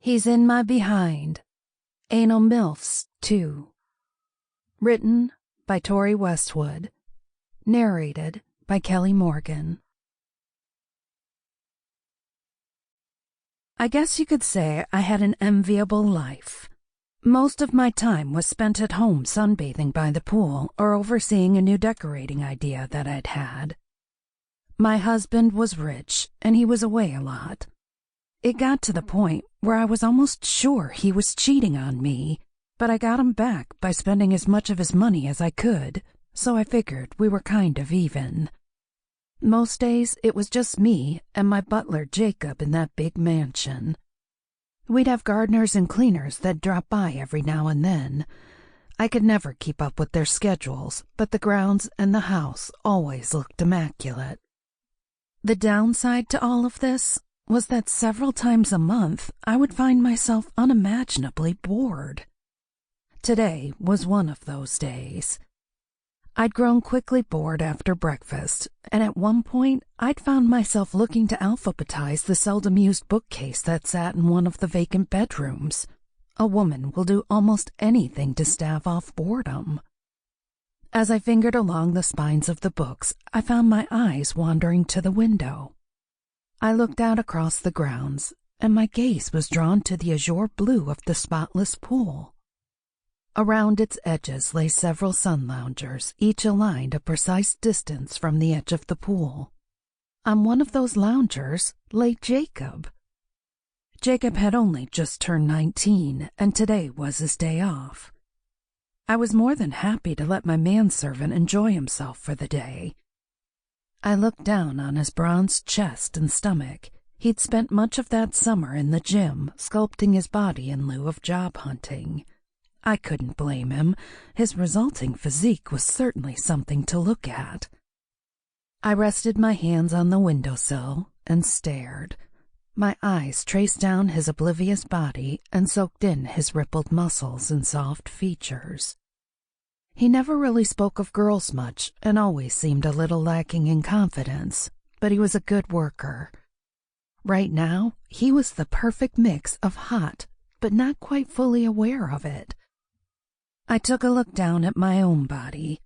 He's in my behind. Anal MILFs, too. Written by Tori Westwood. Narrated by Kelly Morgan. I guess you could say I had an enviable life. Most of my time was spent at home sunbathing by the pool or overseeing a new decorating idea that I'd had. My husband was rich, and he was away a lot. It got to the point where I was almost sure he was cheating on me, but I got him back by spending as much of his money as I could, so I figured we were kind of even. Most days it was just me and my butler Jacob in that big mansion. We'd have gardeners and cleaners that drop by every now and then. I could never keep up with their schedules, but the grounds and the house always looked immaculate. The downside to all of this was that several times a month I would find myself unimaginably bored. Today was one of those days. I'd grown quickly bored after breakfast, and at one point I'd found myself looking to alphabetize the seldom-used bookcase that sat in one of the vacant bedrooms. A woman will do almost anything to stave off boredom. As I fingered along the spines of the books, I found my eyes wandering to the window. I looked out across the grounds, and my gaze was drawn to the azure blue of the spotless pool. Around its edges lay several sun loungers, each aligned a precise distance from the edge of the pool. On one of those loungers lay Jacob. Jacob had only just turned 19, and today was his day off. I was more than happy to let my manservant enjoy himself for the day. I looked down on his bronzed chest and stomach. He'd spent much of that summer in the gym, sculpting his body in lieu of job hunting. I couldn't blame him. His resulting physique was certainly something to look at. I rested my hands on the windowsill and stared. My eyes traced down his oblivious body and soaked in his rippled muscles and soft features. He never really spoke of girls much and always seemed a little lacking in confidence, but he was a good worker. Right now, he was the perfect mix of hot, but not quite fully aware of it. I took a look down at my own body.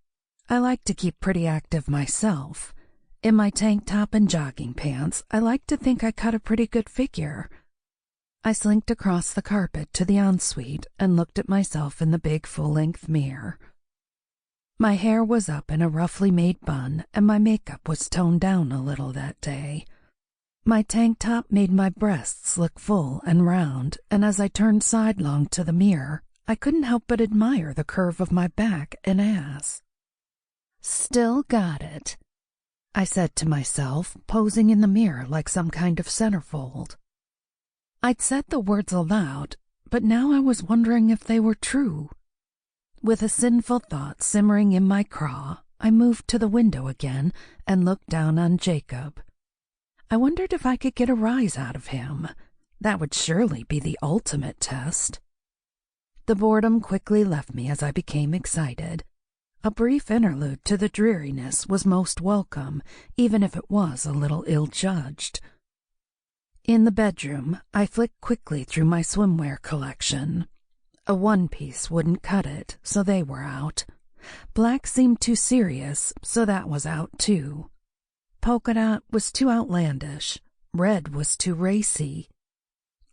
I like to keep pretty active myself. In my tank top and jogging pants, I like to think I cut a pretty good figure. I slinked across the carpet to the ensuite and looked at myself in the big full-length mirror. My hair was up in a roughly made bun, and my makeup was toned down a little that day. My tank top made my breasts look full and round, and as I turned sidelong to the mirror, I couldn't help but admire the curve of my back and ass. "Still got it," I said to myself, posing in the mirror like some kind of centerfold. I'd said the words aloud, but now I was wondering if they were true. With a sinful thought simmering in my craw, I moved to the window again and looked down on Jacob. I wondered if I could get a rise out of him. That would surely be the ultimate test. The boredom quickly left me as I became excited. A brief interlude to the dreariness was most welcome, even if it was a little ill-judged. In the bedroom, I flicked quickly through my swimwear collection. A one-piece wouldn't cut it, so they were out. Black seemed too serious, so that was out too. Polka dot was too outlandish. Red was too racy.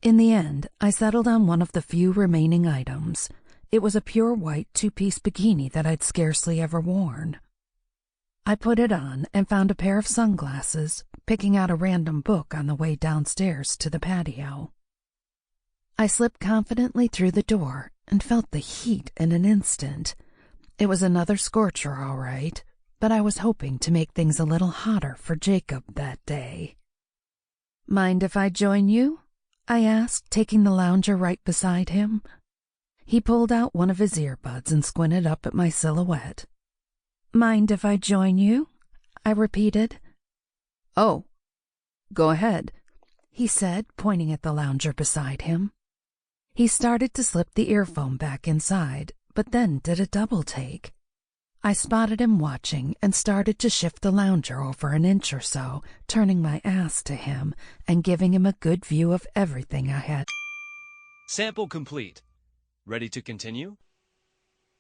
In the end, I settled on one of the few remaining items. It was a pure white two-piece bikini that I'd scarcely ever worn. I put it on and found a pair of sunglasses, picking out a random book on the way downstairs to the patio. I slipped confidently through the door and felt the heat in an instant. It was another scorcher, all right, but I was hoping to make things a little hotter for Jacob that day. "Mind if I join you?" I asked, taking the lounger right beside him. He pulled out one of his earbuds and squinted up at my silhouette. "Mind if I join you?" I repeated. "Oh, go ahead," he said, pointing at the lounger beside him. He started to slip the earphone back inside, but then did a double take. I spotted him watching and started to shift the lounger over an inch or so, turning my ass to him and giving him a good view of everything I had. Sample complete. Ready to continue?